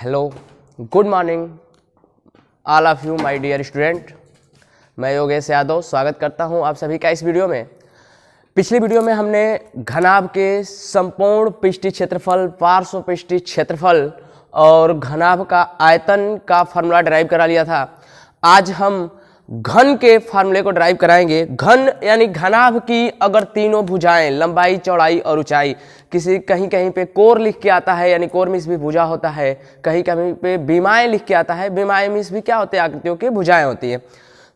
Hello, good morning all of you my dear student. मैं योगेश यादव स्वागत करता हूं आप सभी का इस वीडियो में। पिछली वीडियो में हमने घनाभ के संपूर्ण पृष्ठीय क्षेत्रफल, पार्श्व पृष्ठीय क्षेत्रफल और घनाभ का आयतन का फार्मूला ड्राइव करा लिया था। आज हम घन के फार्मूले को ड्राइव कराएंगे। घन यानी घनाभ की अगर तीनों भुजाएं, लंबाई, चौड़ाई और ऊंचाई, कहीं कहीं पे कोर लिख के आता है यानी कोर मीन्स भी भुजा होता है, कहीं कहीं पे बीमाएं लिख के आता है, बीमाएं मीन्स भी क्या होते हैं, आकृतियों की भुजाएं होती है।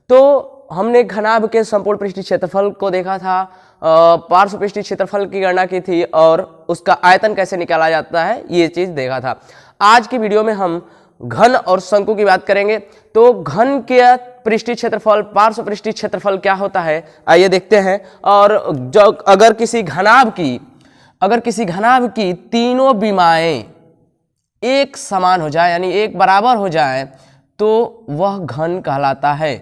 तो हमने घनाभ के संपूर्ण पृष्ठीय क्षेत्रफल को देखा था, पार्श्व पृष्ठीय क्षेत्रफल की गणना की थी और उसका आयतन कैसे निकाला जाता है ये चीज देखा था। आज की वीडियो में हम घन और शंकु की बात करेंगे। तो घन के पृष्ठीय क्षेत्रफल, पार्श्व पृष्ठीय क्षेत्रफल क्या होता है आइए देखते हैं। और जो अगर किसी घनाभ की तीनों बीमाएं एक समान हो जाए यानी एक बराबर हो जाए तो वह घन कहलाता है।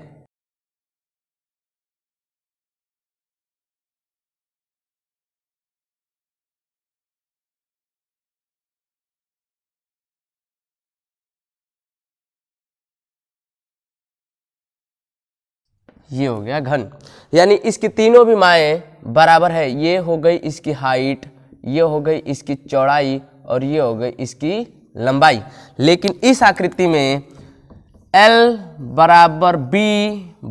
ये हो गया घन, यानी इसकी तीनों बीमाएं बराबर है। ये हो गई इसकी हाइट, ये हो गई इसकी चौड़ाई और ये हो गई इसकी लंबाई। लेकिन इस आकृति में L बराबर B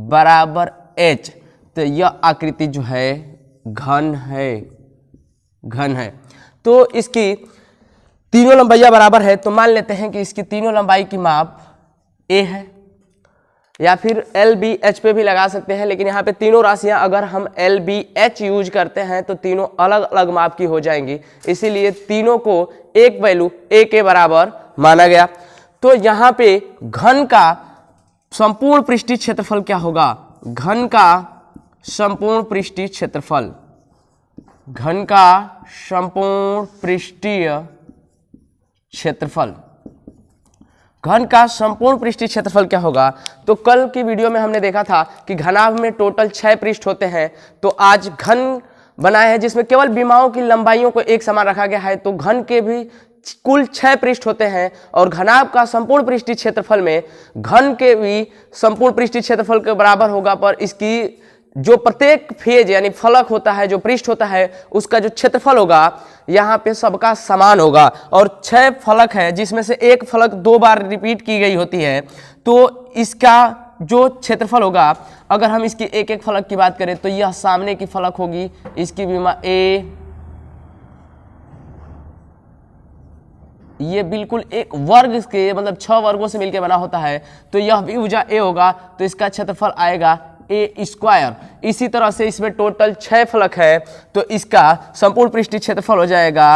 बराबर H, तो यह आकृति जो है घन है। तो इसकी तीनों लंबाइयां बराबर है, तो मान लेते हैं कि इसकी तीनों लंबाई की माप A है, या फिर LBH पे भी लगा सकते हैं। लेकिन यहाँ पे तीनों राशियां अगर हम LBH यूज करते हैं तो तीनों अलग अलग माप की हो जाएंगी, इसीलिए तीनों को एक वैल्यू A के बराबर माना गया। तो यहाँ पे घन का संपूर्ण पृष्ठीय क्षेत्रफल क्या होगा? घन का संपूर्ण पृष्ठीय क्षेत्रफल, घन का संपूर्ण पृष्ठीय क्षेत्रफल, घन का संपूर्ण पृष्ठीय क्षेत्रफल क्या होगा? तो कल की वीडियो में हमने देखा था कि घनाभ में टोटल 6 पृष्ठ होते हैं। तो आज घन बनाए हैं जिसमें केवल बीमाओं की लंबाइयों को एक समान रखा गया है। तो घन के भी कुल 6 पृष्ठ होते हैं और घनाभ का संपूर्ण पृष्ठीय क्षेत्रफल में घन के भी संपूर्ण पृष्ठीय क्षेत्रफल के बराबर होगा, पर इसकी जो प्रत्येक फेज यानी फलक होता है, जो पृष्ठ होता है, उसका जो क्षेत्रफल होगा यहाँ पे सबका समान होगा। और 6 फलक है जिसमें से एक फलक 2 बार रिपीट की गई होती है, तो इसका जो क्षेत्रफल होगा, अगर हम इसकी एक एक फलक की बात करें तो यह सामने की फलक होगी, इसकी बीमा A, ये बिल्कुल एक वर्ग के मतलब 6 वर्गों से मिलकर बना होता है, तो यह भी भुजा A होगा, तो इसका क्षेत्रफल आएगा A स्क्वायर। इसी तरह से इसमें टोटल 6 फलक है, तो इसका संपूर्ण पृष्ठीय क्षेत्रफल हो जाएगा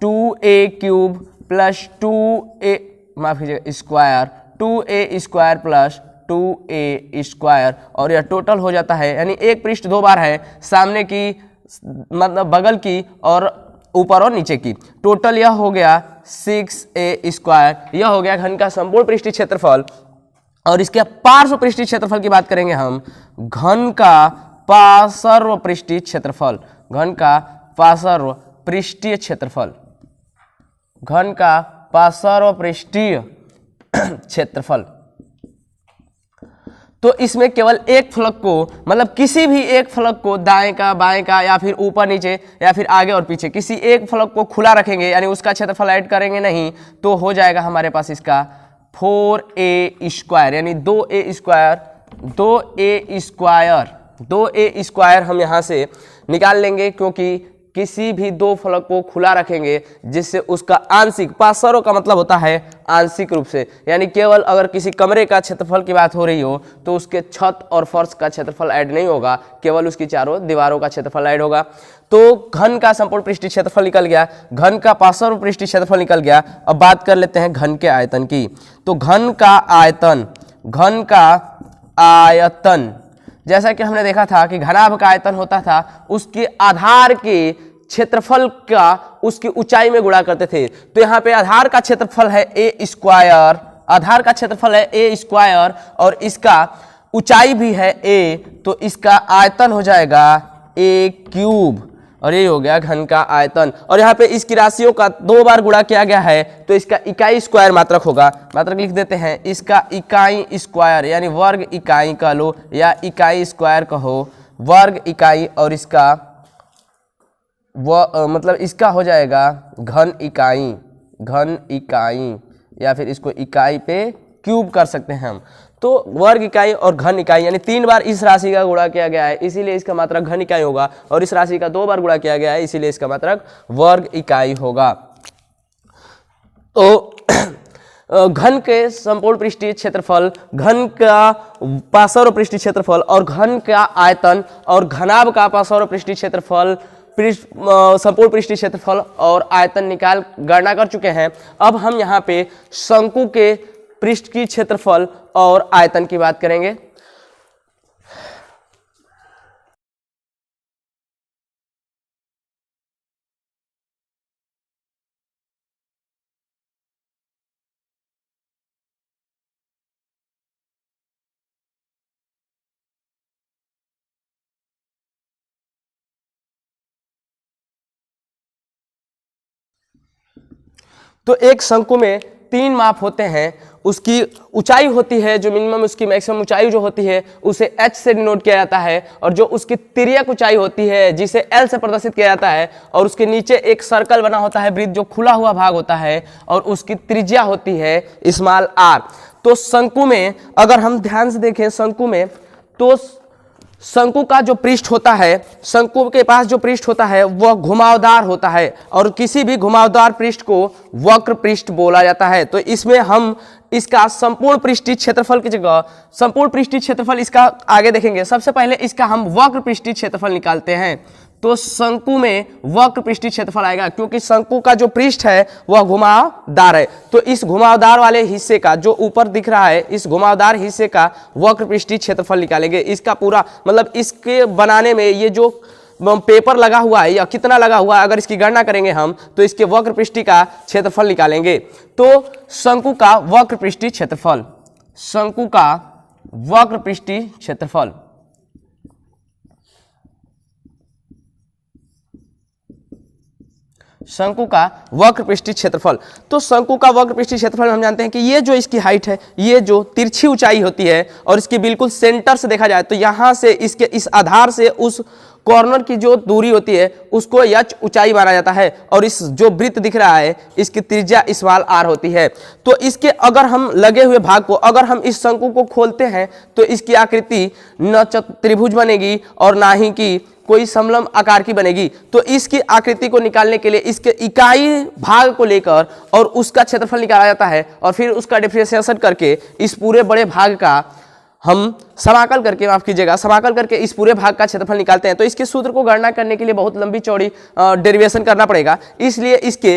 2A क्यूब प्लस 2A, माफ कीजिएगा square, 2A square plus 2A square, और यह टोटल हो जाता है, यानी एक पृष्ठ 2 बार है, सामने की मतलब बगल की और ऊपर और नीचे की, टोटल यह हो गया 6A स्क्वायर। यह हो गया घन का संपूर्ण पृष्ठीय क्षेत्रफल। और इसके पार्श्व पृष्ठीय क्षेत्रफल की बात करेंगे हम, घन का पार्श्व पृष्ठीय क्षेत्रफल, घन का पार्श्व पृष्ठीय क्षेत्रफल, घन का पार्श्व पृष्ठीय क्षेत्रफल। तो इसमें केवल एक फलक को, मतलब किसी भी एक फलक को दाएं का, बाएं का, या फिर ऊपर नीचे, या फिर आगे और पीछे, किसी एक फलक को खुला रखेंगे यानी उसका क्षेत्रफल ऐड करेंगे नहीं, तो हो जाएगा हमारे पास इसका 4A स्क्वायर, यानी 2A स्क्वायर, 2A स्क्वायर हम यहाँ से निकाल लेंगे, क्योंकि किसी भी 2 फलक को खुला रखेंगे जिससे उसका आंशिक, पार्श्व का मतलब होता है आंशिक रूप से, यानी केवल अगर किसी कमरे का क्षेत्रफल की बात हो रही हो तो उसके छत और फर्श का क्षेत्रफल ऐड नहीं होगा, केवल उसकी चारों दीवारों का क्षेत्रफल ऐड होगा। तो घन का संपूर्ण पृष्ठीय क्षेत्रफल निकल गया, घन का पार्श्व पृष्ठीय क्षेत्रफल निकल गया। अब बात कर लेते हैं घन के आयतन की। तो घन का आयतन, जैसा कि हमने देखा था कि घनाभ का आयतन होता था उसके आधार के क्षेत्रफल का उसकी ऊंचाई में गुणा करते थे। तो यहाँ पे आधार का क्षेत्रफल है A स्क्वायर, आधार का क्षेत्रफल है A स्क्वायर और इसका ऊंचाई भी है A, तो इसका आयतन हो जाएगा A क्यूब। और ये हो गया घन का आयतन। और यहाँ पे इसकी राशियों का 2 बार गुणा किया गया है तो इसका इकाई स्क्वायर मात्रक होगा। मात्रक लिख देते हैं, इसका इकाई स्क्वायर यानी वर्ग इकाई कह लो या इकाई स्क्वायर कहो, वर्ग इकाई, और इसका मतलब इसका हो जाएगा घन इकाई, घन इकाई, या फिर इसको इकाई पे क्यूब कर सकते हैं हम। तो वर्ग इकाई और घन इकाई यानी 3 बार इस राशि का गुणा किया गया है इसीलिए इसका मात्रक घन इकाई होगा, और इस राशि का 2 बार गुणा किया गया है इसीलिए इसका मात्रक वर्ग इकाई होगा। तो घन के संपूर्ण पृष्ठीय क्षेत्रफल, घन का पार्श्व पृष्ठीय क्षेत्रफल और घन का आयतन और घनाभ का पार्श्व पृष्ठीय क्षेत्रफल, संपूर्ण पृष्ठीय क्षेत्रफल और आयतन निकाल गणना कर चुके हैं। अब हम यहाँ पे शंकु के पृष्ठ की क्षेत्रफल और आयतन की बात करेंगे। तो एक शंकु में 3 माप होते हैं। उसकी ऊंचाई होती है जो मिनिमम, उसकी मैक्सिमम ऊंचाई जो होती है उसे h से डिनोट किया जाता है, और जो उसकी तिर्यक ऊंचाई होती है जिसे L से प्रदर्शित किया जाता है, और उसके नीचे एक सर्कल बना होता है वृत्त जो खुला हुआ भाग होता है, और उसकी त्रिज्या होती है स्मॉल r। तो शंकु में अगर हम ध्यान से देखें, शंकु में तो शंकु का जो पृष्ठ होता है, शंकु के पास जो पृष्ठ होता है वह घुमावदार होता है, और किसी भी घुमावदार पृष्ठ को वक्र पृष्ठ बोला जाता है। तो इसमें हम इसका संपूर्ण पृष्ठीय क्षेत्रफल की जगह संपूर्ण पृष्ठीय क्षेत्रफल इसका आगे देखेंगे। सबसे पहले इसका हम वक्र पृष्ठीय क्षेत्रफल निकालते हैं। तो शंकु में वक्र पृष्ठीय क्षेत्रफल आएगा क्योंकि शंकु का जो पृष्ठ है वह घुमावदार है। तो इस घुमावदार वाले हिस्से का जो ऊपर दिख रहा है, इस घुमावदार हिस्से का वक्र पृष्ठीय क्षेत्रफल निकालेंगे। इसका पूरा मतलब इसके बनाने में ये जो पेपर लगा हुआ है या कितना लगा हुआ है, अगर इसकी गणना करेंगे हम तो इसके वक्र पृष्ठीय का क्षेत्रफल निकालेंगे। तो शंकु का वक्र पृष्ठीय क्षेत्रफल, शंकु का वक्र पृष्ठीय क्षेत्रफल, शंकु का वक्र पृष्ठीय क्षेत्रफल। तो शंकु का वक्र पृष्ठीय क्षेत्रफल हम जानते हैं कि ये जो इसकी हाइट है, ये जो तिरछी ऊंचाई होती है, और इसकी बिल्कुल सेंटर से देखा जाए तो यहाँ से इसके इस आधार से उस कॉर्नर की जो दूरी होती है उसको h ऊंचाई माना जाता है, और इस जो वृत्त दिख रहा है इसकी त्रिज्या स्मॉल r होती है। तो इसके अगर हम लगे हुए भाग को, अगर हम इस शंकु को खोलते हैं तो इसकी आकृति न त्रिभुज बनेगी और ना ही कि कोई समलंब आकार की बनेगी। तो इसकी आकृति को निकालने के लिए इसके इकाई भाग को लेकर और उसका क्षेत्रफल निकाला जाता है, और फिर उसका डिफरेंशिएशन करके इस पूरे बड़े भाग का हम समाकल करके, माफ कीजिएगा, समाकल करके इस पूरे भाग का क्षेत्रफल निकालते हैं। तो इसके सूत्र को गणना करने के लिए बहुत लंबी चौड़ी डेरिवेशन करना पड़ेगा, इसलिए इसके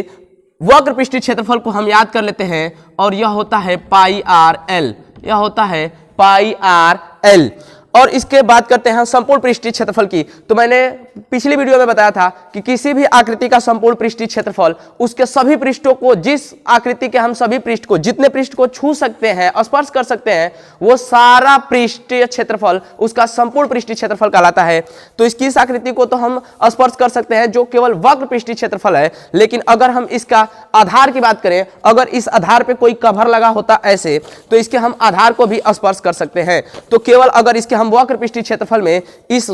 वक्र पृष्ठीय क्षेत्रफल को हम याद कर लेते हैं, और यह होता है पाई आर एल, यह होता है पाई आर एल। और इसके बात करते हैं संपूर्ण पृष्ठीय क्षेत्रफल की। तो मैंने पिछली वीडियो में बताया था कि किसी भी आकृति का संपूर्ण पृष्ठीय क्षेत्रफल उसके सभी पृष्ठों को, जिस आकृति के हम सभी पृष्ठ को, जितने पृष्ठ को छू सकते हैं, स्पर्श कर सकते हैं, वो सारा पृष्ठीय क्षेत्रफल उसका संपूर्ण पृष्ठीय क्षेत्रफल कहलाता है। तो इसकी इस आकृति को तो हम स्पर्श कर सकते हैं जो केवल वक्र पृष्ठीय क्षेत्रफल है, लेकिन अगर हम इसका आधार की बात करें, अगर इस आधार पे कोई कवर लगा होता ऐसे, तो इसके हम आधार को भी स्पर्श कर सकते हैं। तो केवल अगर इसके हम वक्र पृष्ठीय क्षेत्रफल में इस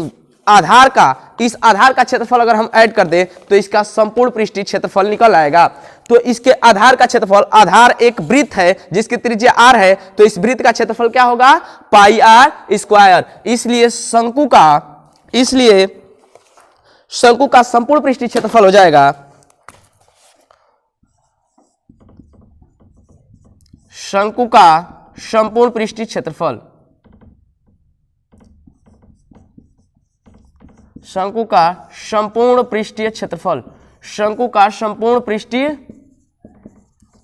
आधार का क्षेत्रफल अगर हम ऐड कर दें तो इसका संपूर्ण पृष्ठीय क्षेत्रफल निकल आएगा। तो इसके आधार का क्षेत्रफल, आधार एक वृत्त है जिसकी त्रिज्या r है, तो इस वृत्त का क्षेत्रफल क्या होगा? पाई आर स्क्वायर। इसलिए शंकु का संपूर्ण पृष्ठीय क्षेत्रफल हो जाएगा, शंकु का संपूर्ण पृष्ठीय क्षेत्रफल, शंकु का संपूर्ण पृष्ठीय क्षेत्रफल, शंकु का संपूर्ण पृष्ठीय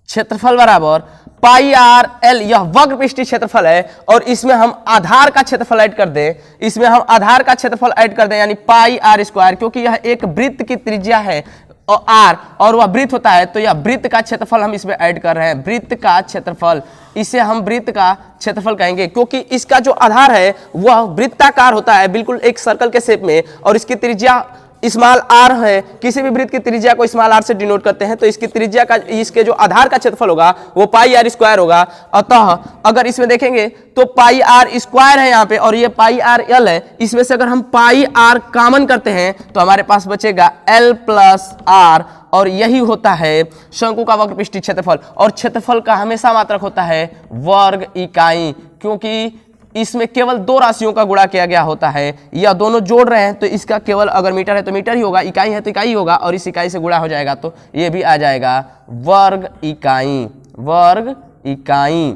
क्षेत्रफल बराबर पाई आर एल। यह वक्र पृष्ठीय क्षेत्रफल है, और इसमें हम आधार का क्षेत्रफल ऐड कर दें, इसमें हम आधार का क्षेत्रफल ऐड कर दें यानी पाई आर स्क्वायर, क्योंकि यह एक वृत्त की त्रिज्या है और आर, और वह वृत्त होता है, तो यह वृत्त का क्षेत्रफल हम इसमें ऐड कर रहे हैं। वृत्त का क्षेत्रफल, इसे हम वृत्त का क्षेत्रफल कहेंगे, क्योंकि इसका जो आधार है वह वृत्ताकार होता है, बिल्कुल एक सर्कल के शेप में, और इसकी त्रिज्या स्मॉल आर है, किसी भी वृत्त की त्रिज्या को स्मॉल आर से डिनोट करते हैं, तो इसकी त्रिज्या का, इसके जो आधार का क्षेत्रफल होगा वो पाई आर स्क्वायर होगा। अतः अगर इसमें देखेंगे तो पाई आर स्क्वायर है यहाँ पे और ये पाई आर एल है, इसमें से अगर हम पाई आर कॉमन करते हैं तो हमारे पास बचेगा एल प्लस आर, और यही होता है शंकु का वक्र पृष्ठीय क्षेत्रफल। और क्षेत्रफल का हमेशा मात्रक होता है वर्ग इकाई, क्योंकि इसमें केवल दो राशियों का गुणा किया गया होता है, या दोनों जोड़ रहे हैं तो इसका केवल, अगर मीटर है तो मीटर ही होगा, इकाई है तो इकाई होगा, और इस इकाई से गुणा हो जाएगा तो ये भी आ जाएगा वर्ग इकाई, वर्ग इकाई।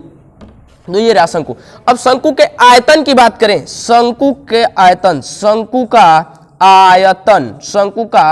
तो ये रहा शंकु। अब शंकु के आयतन की बात करें, शंकु के आयतन, शंकु का आयतन, शंकु का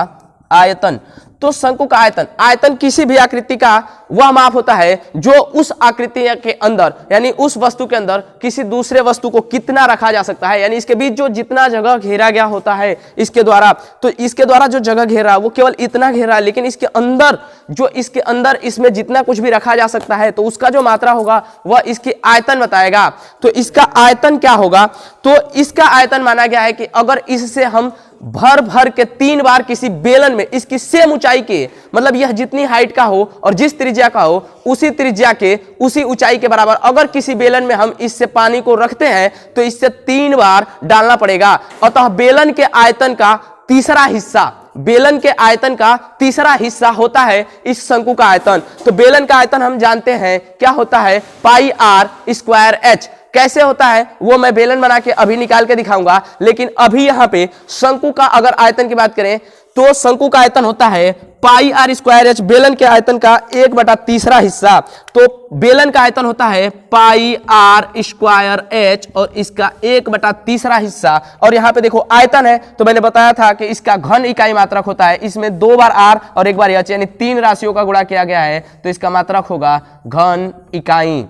आयतन, तो शंकु का आयतन, आयतन किसी भी आकृति का वह माप होता है जो उस आकृति के अंदर, यानी उस वस्तु के अंदर किसी दूसरे वस्तु को कितना रखा जा सकता है, यानी इसके बीच जो जितना जगह घेरा गया होता है इसके द्वारा, तो इसके द्वारा जो जगह घेरा वो केवल इतना घेरा है, लेकिन इसके अंदर जो, इसके अंदर इसमें जितना कुछ भी रखा जा सकता है तो उसका जो मात्रा होगा वह इसकी आयतन बताएगा। तो इसका आयतन क्या होगा, तो इसका आयतन माना गया है कि अगर इससे हम भर भर के 3 बार किसी बेलन में इसकी सेम ऊंचाई के, मतलब यह जितनी हाइट का हो और जिस त्रिज्या का हो उसी त्रिज्या के उसी ऊंचाई के बराबर अगर किसी बेलन में हम इससे पानी को रखते हैं तो इससे 3 बार डालना पड़ेगा। अतः बेलन के आयतन का तीसरा हिस्सा, बेलन के आयतन का तीसरा हिस्सा होता है इस शंकु का आयतन। तो बेलन का आयतन हम जानते हैं क्या होता है, पाई आर स्क्वायर एच। कैसे होता है वो मैं बेलन बना के अभी निकाल के दिखाऊंगा, लेकिन अभी यहां पे शंकु का अगर आयतन की बात करें तो शंकु का आयतन होता है पाई आर स्क्वायर एच, बेलन के आयतन का 1/3 हिस्सा। तो बेलन का आयतन होता है पाई आर स्क्वायर एच और इसका 1/3 हिस्सा। और यहाँ पे देखो आयतन है तो मैंने बताया था कि इसका घन इकाई मात्रक होता है, इसमें 2 बार आर और 1 बार एच, यानी 3 राशियों का गुणा किया गया है तो इसका मात्रक होगा घन इकाई,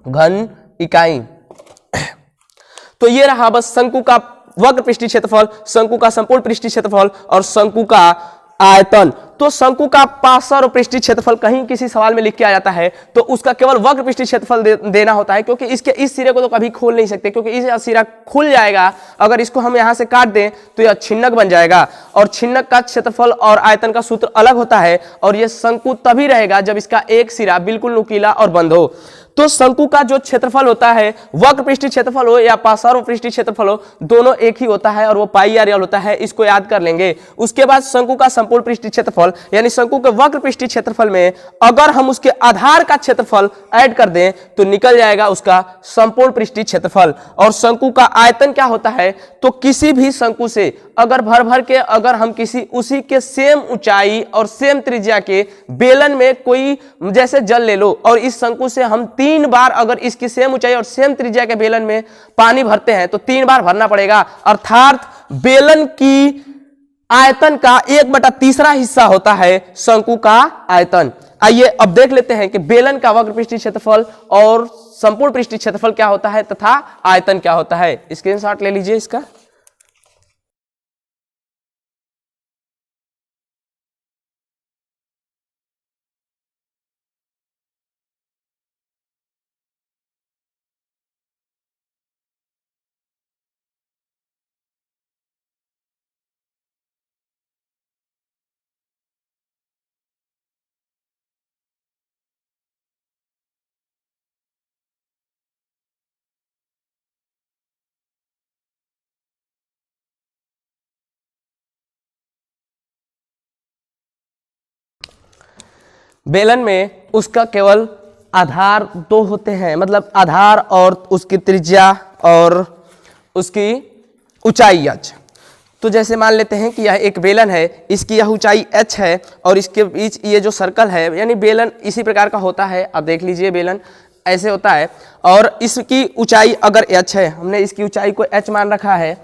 घन इकाई। तो ये रहा बस शंकु का वक्र पृष्ठीय क्षेत्रफल, शंकु का संपूर्ण पृष्ठीय क्षेत्रफल और शंकु का आयतन। तो शंकु का पार्श्व पृष्ठीय क्षेत्रफल कहीं किसी सवाल में लिख के आ जाता है तो उसका केवल वक्र पृष्ठीय क्षेत्रफल देना होता है, क्योंकि इसके इस सिरे को तो कभी खोल नहीं सकते, क्योंकि इस सिरा खुल जाएगा अगर इसको हम यहां से काट दें तो यह छिन्नक बन जाएगा, और छिन्नक का क्षेत्रफल और आयतन का सूत्र अलग होता है, और यह शंकु तभी रहेगा जब इसका एक सिरा बिल्कुल नुकीला और बंद हो। तो शंकु का जो क्षेत्रफल होता है, वक्र पृष्ठीय क्षेत्रफल हो या पार्श्व पृष्ठीय क्षेत्रफल हो, दोनों एक ही होता है और वो पाई आर एल होता है, इसको याद कर लेंगे। उसके बाद शंकु का संपूर्ण पृष्ठीय क्षेत्रफल, यानी शंकु के वक्र पृष्ठीय क्षेत्रफल में अगर हम उसके आधार का क्षेत्रफल ऐड कर दें तो निकल जाएगा उसका संपूर्ण पृष्ठीय क्षेत्रफल। और शंकु का आयतन क्या होता है, तो किसी भी शंकु से अगर भर भर के अगर हम किसी उसी के सेम ऊंचाई और सेम त्रिज्या के बेलन में कोई, जैसे जल ले लो, और इस शंकु से हम 3 बार अगर इसकी सेम ऊंचाई और सेम त्रिज्या के बेलन में पानी भरते हैं तो 3 बार भरना पड़ेगा, अर्थात बेलन की आयतन का 1/3 हिस्सा होता है शंकु का आयतन। आइए अब देख लेते हैं कि बेलन का वक्र पृष्ठीय क्षेत्रफल और संपूर्ण पृष्ठीय क्षेत्रफल क्या होता है तथा आयतन क्या होता है। स्क्रीनशॉट ले लीजिए इसका। बेलन में उसका केवल आधार 2 होते हैं, मतलब आधार और उसकी त्रिज्या और उसकी ऊंचाई h। तो जैसे मान लेते हैं कि यह एक बेलन है, इसकी यह ऊंचाई h है और इसके बीच ये जो सर्कल है, यानी बेलन इसी प्रकार का होता है। अब देख लीजिए बेलन ऐसे होता है और इसकी ऊंचाई अगर h है, हमने इसकी ऊंचाई को h मान रखा है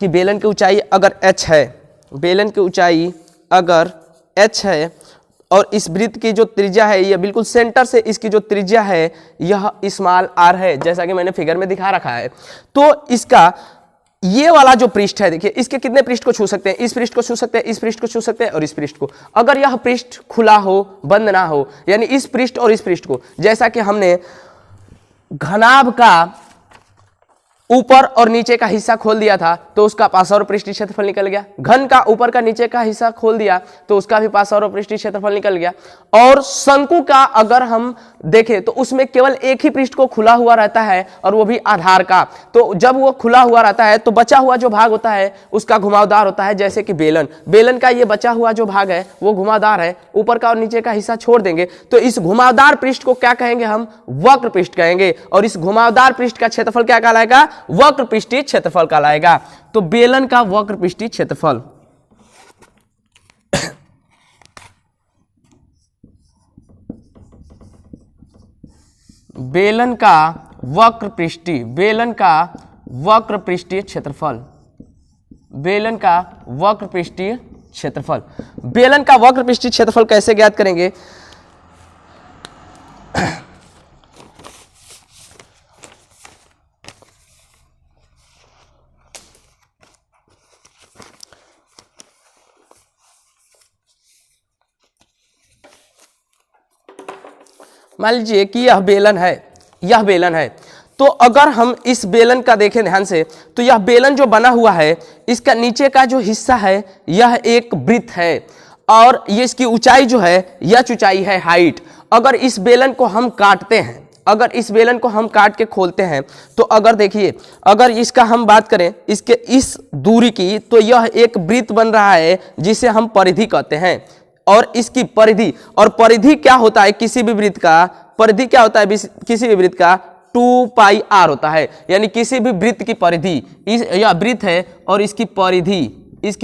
कि बेलन की ऊंचाई अगर h है, बेलन की ऊंचाई अगर h है और इस वृत्त की जो त्रिज्या है, यह बिल्कुल सेंटर से इसकी जो त्रिज्या है यह स्मॉल आर है, जैसा कि मैंने फिगर में दिखा रखा है। तो इसका ये वाला जो पृष्ठ है, देखिए इसके कितने पृष्ठ को छू सकते हैं, इस पृष्ठ को छू सकते हैं, इस पृष्ठ को छू सकते हैं और इस पृष्ठ को। अगर यह पृष्ठ खुला हो, बंद ना हो, यानी इस पृष्ठ और इस पृष्ठ को, जैसा कि हमने घनाभ का ऊपर और नीचे का हिस्सा खोल दिया था तो उसका पार्श्व पृष्ठीय क्षेत्रफल निकल गया। घन का ऊपर का नीचे का हिस्सा खोल दिया तो उसका भी पार्श्व पृष्ठीय क्षेत्रफल निकल गया। और शंकु का अगर हम देखें तो उसमें केवल एक ही पृष्ठ को खुला हुआ रहता है और वो भी आधार का। तो जब वो खुला हुआ रहता है तो बचा हुआ जो भाग होता है उसका घुमावदार होता है, जैसे कि बेलन का ये बचा हुआ जो भाग है वो घुमावदार है, ऊपर का और नीचे का हिस्सा छोड़ देंगे तो इस घुमावदार पृष्ठ को क्या कहेंगे हम? वक्र पृष्ठ कहेंगे। और इस घुमावदार पृष्ठ का क्षेत्रफल क्या कहलाएगा? वक्र पृष्ठीय क्षेत्रफल कहलाएगा। तो बेलन का वक्र पृष्ठीय क्षेत्रफल, बेलन का वक्र पृष्ठीय क्षेत्रफल, बेलन का वक्र पृष्ठीय क्षेत्रफल। बेलन का वक्र पृष्ठीय क्षेत्रफल कैसे ज्ञात करेंगे? मान लीजिए कि यह बेलन है, तो अगर हम इस बेलन का देखें ध्यान से तो यह बेलन जो बना हुआ है इसका नीचे का जो हिस्सा है यह एक वृत्त है और ये इसकी ऊंचाई जो है यह ऊंचाई है हाइट। अगर इस बेलन को हम काटते हैं, अगर इस बेलन को हम काट के खोलते हैं तो अगर देखिए, अगर इसका हम बात करें इसके इस दूरी की तो यह एक वृत्त बन रहा है जिसे हम परिधि कहते हैं। और इसकी परिधि, और परिधि क्या होता है किसी भी वृत्त का? परिधि क्या होता है किसी भी वृत्त का? 2 पाई आर होता है। यानी किसी भी वृत्त की परिधि, यह वृत्त है और इसकी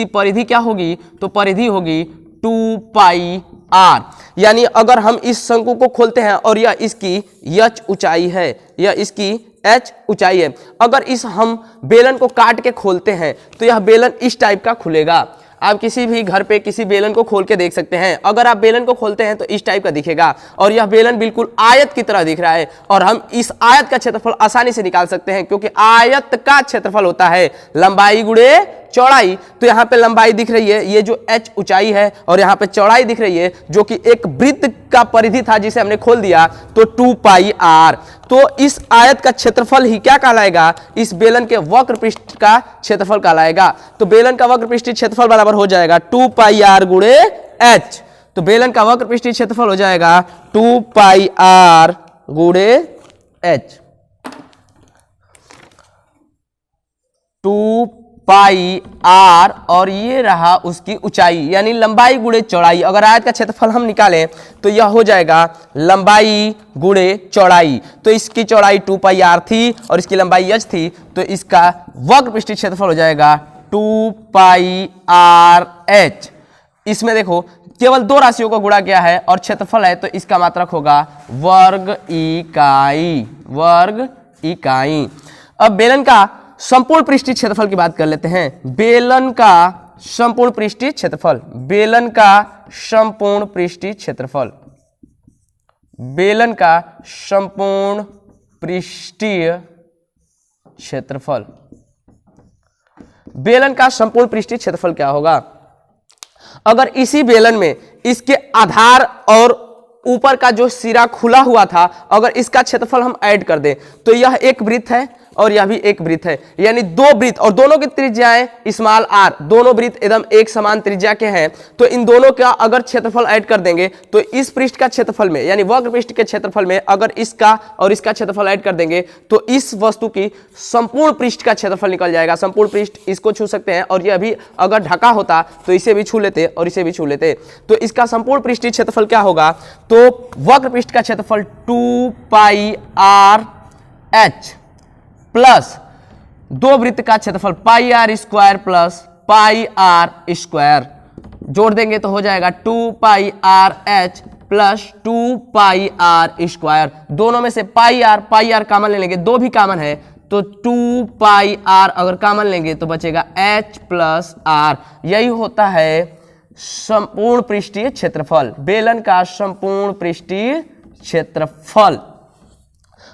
परिधि क्या होगी? तो परिधि होगी 2 पाई आर। यानी अगर हम इस शंकु को खोलते हैं और यह इसकी h ऊंचाई है, यह इसकी h ऊंचाई है, अगर इस हम बेलन को काट के खोलते हैं तो यह बेलन इस टाइप का खुलेगा। आप किसी भी घर पे किसी बेलन को खोल के देख सकते हैं। अगर आप बेलन को खोलते हैं तो इस टाइप का दिखेगा और यह बेलन बिल्कुल आयत की तरह दिख रहा है और हम इस आयत का क्षेत्रफल आसानी से निकाल सकते हैं क्योंकि आयत का क्षेत्रफल होता है लंबाई गुणे चौड़ाई। तो यहाँ पे लंबाई दिख रही है, ये जो h ऊंचाई है, और यहाँ पे चौड़ाई दिख रही है जो कि एक वृत्त का परिधि था जिसे हमने खोल दिया तो 2 पाई आर। तो इस आयत का क्षेत्रफल ही क्या कहलाएगा? इस बेलन के वक्र पृष्ठ का क्षेत्रफल कहलाएगा। तो बेलन का वक्र पृष्ठीय क्षेत्रफल बराबर हो जाएगा 2 पाई आर गुणे h। तो बेलन का वक्र पृष्ठीय क्षेत्रफल हो जाएगा 2 पाई आर गुणे h। 2 पाई आर और ये रहा उसकी ऊंचाई यानी लंबाई गुणे चौड़ाई। अगर आयत का क्षेत्रफल हम निकालें तो यह हो जाएगा लंबाई गुणे चौड़ाई। तो इसकी चौड़ाई 2 पाई आर थी और इसकी लंबाई h थी, तो इसका वक्र पृष्ठीय क्षेत्रफल हो जाएगा 2 पाई आर h। इसमें देखो केवल 2 राशियों को गुणा किया है और क्षेत्रफल है तो इसका मात्रक होगा वर्ग इकाई। अब बेलन का संपूर्ण पृष्ठीय क्षेत्रफल की बात कर लेते हैं। बेलन का संपूर्ण पृष्ठीय क्षेत्रफल, बेलन का संपूर्ण पृष्ठीय क्षेत्रफल, बेलन का संपूर्ण पृष्ठीय क्षेत्रफल, बेलन का संपूर्ण पृष्ठीय क्षेत्रफल क्या होगा? अगर इसी बेलन में इसके आधार और ऊपर का जो सिरा खुला हुआ था, अगर इसका क्षेत्रफल हम ऐड कर दें तो यह एक वृत्त है और यह भी एक वृत्त है, यानी 2 वृत्त और दोनों की त्रिज्याएं स्मॉल r, दोनों वृत्त एकदम एक समान त्रिज्या के हैं। तो इन दोनों का अगर क्षेत्रफल ऐड कर देंगे तो इस पृष्ठ का क्षेत्रफल में यानी वक्र पृष्ठ के क्षेत्रफल में अगर इसका और इसका क्षेत्रफल ऐड कर देंगे तो इस वस्तु की संपूर्ण पृष्ठ का क्षेत्रफल निकल जाएगा। संपूर्ण पृष्ठ इसको छू सकते हैं और यह भी अगर ढका होता तो इसे भी छू लेते और इसे भी छू लेते। तो इसका संपूर्ण पृष्ठीय क्षेत्रफल क्या होगा? तो वक्र पृष्ठ का क्षेत्रफल 2 पाई आर h प्लस 2 वृत्त का क्षेत्रफल pi R square plus pi R square, जोड़ देंगे तो हो जाएगा 2 pi R h plus 2 pi R square. दोनों में से पाई आर कॉमन ले लेंगे, 2 भी कॉमन है तो 2 पाई आर अगर कॉमन लेंगे तो बचेगा h प्लस आर। यही होता है संपूर्ण पृष्ठीय क्षेत्रफल, बेलन का संपूर्ण पृष्ठीय क्षेत्रफल।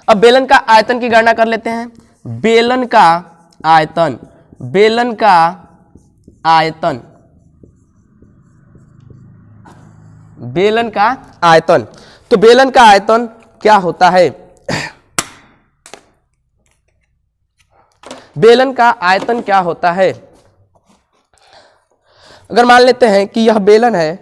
अब बेलन का आयतन की गणना कर लेते हैं। बेलन का आयतन, बेलन का आयतन, बेलन का आयतन। तो बेलन का आयतन क्या होता है? बेलन का आयतन क्या होता है। अगर मान लेते हैं कि यह बेलन है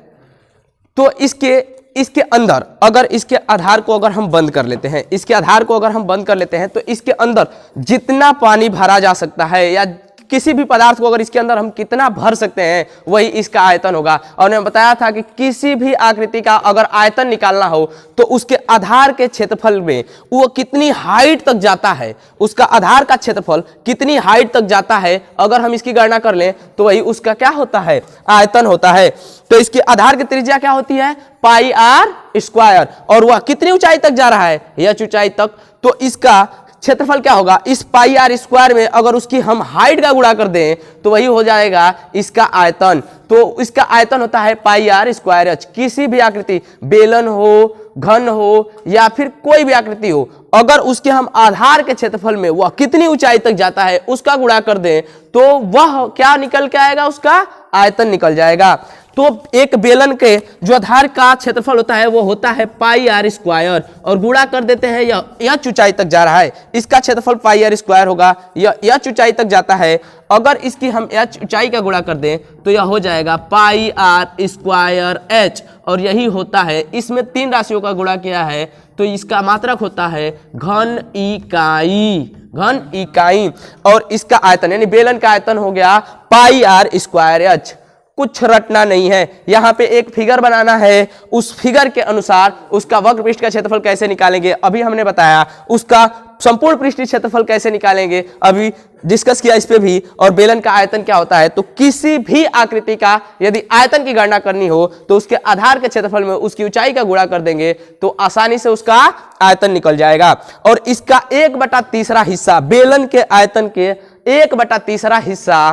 तो इसके अंदर अगर इसके आधार को अगर हम बंद कर लेते हैं, इसके आधार को अगर हम बंद कर लेते हैं तो इसके अंदर जितना पानी भरा जा सकता है या किसी भी पदार्थ को अगर इसके अंदर हम कितना भर सकते हैं वही इसका आयतन होगा। और मैंने बताया था कि किसी भी आकृति का अगर आयतन निकालना हो तो उसके आधार के क्षेत्रफल में वो कितनी हाइट तक जाता है, उसका आधार का क्षेत्रफल कितनी हाइट तक जाता है, अगर हम इसकी गणना कर लें तो वही उसका क्या होता है, आयतन होता है। तो इसके आधार की त्रिज्या क्या होती है, पाई आर स्क्वायर, और वह कितनी ऊंचाई तक जा रहा है, एच ऊंचाई तक। तो इसका क्षेत्रफल क्या होगा, इस पाई आर स्क्वायर में अगर उसकी हम हाइट का गुणा कर दें तो वही हो जाएगा इसका आयतन। तो इसका आयतन होता है पाई आर स्क्वायर एच। किसी भी आकृति, बेलन हो, घन हो या फिर कोई भी आकृति हो, अगर उसके हम आधार के क्षेत्रफल में वह कितनी ऊंचाई तक जाता है उसका गुणा कर दें तो वह क्या निकल के आएगा, उसका आयतन निकल जाएगा। तो एक बेलन के जो आधार का क्षेत्रफल होता है वो होता है पाई आर स्क्वायर, और गुणा कर देते हैं यह ऊंचाई तक जा रहा है, इसका क्षेत्रफल पाई आर स्क्वायर होगा, यह ऊंचाई तक जाता है। अगर इसकी हम एच ऊंचाई का गुणा कर दें तो यह हो जाएगा पाई आर स्क्वायर एच, और यही होता है, इसमें 3 राशियों का गुणा किया है तो इसका मात्रक होता है घन इकाई, घन इकाई। और इसका आयतन यानी बेलन का आयतन हो गया पाई आर स्क्वायर एच। कुछ रटना नहीं है, यहाँ पे एक फिगर बनाना है, उस फिगर के अनुसार उसका वक्र पृष्ठ का क्षेत्रफल कैसे निकालेंगे अभी हमने बताया, उसका संपूर्ण पृष्ठीय क्षेत्रफल कैसे निकालेंगे अभी डिस्कस किया इस पे भी, और बेलन का आयतन क्या होता है। तो किसी भी आकृति का यदि आयतन की गणना करनी हो तो उसके आधार के क्षेत्रफल में उसकी ऊंचाई का गुणा कर देंगे तो आसानी से उसका आयतन निकल जाएगा। और इसका 1/3 हिस्सा, बेलन के आयतन के 1/3 हिस्सा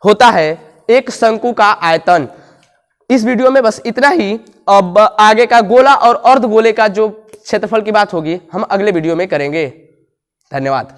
होता है एक शंकु का आयतन। इस वीडियो में बस इतना ही। अब आगे का गोला और अर्धगोले का जो क्षेत्रफल की बात होगी हम अगले वीडियो में करेंगे। धन्यवाद।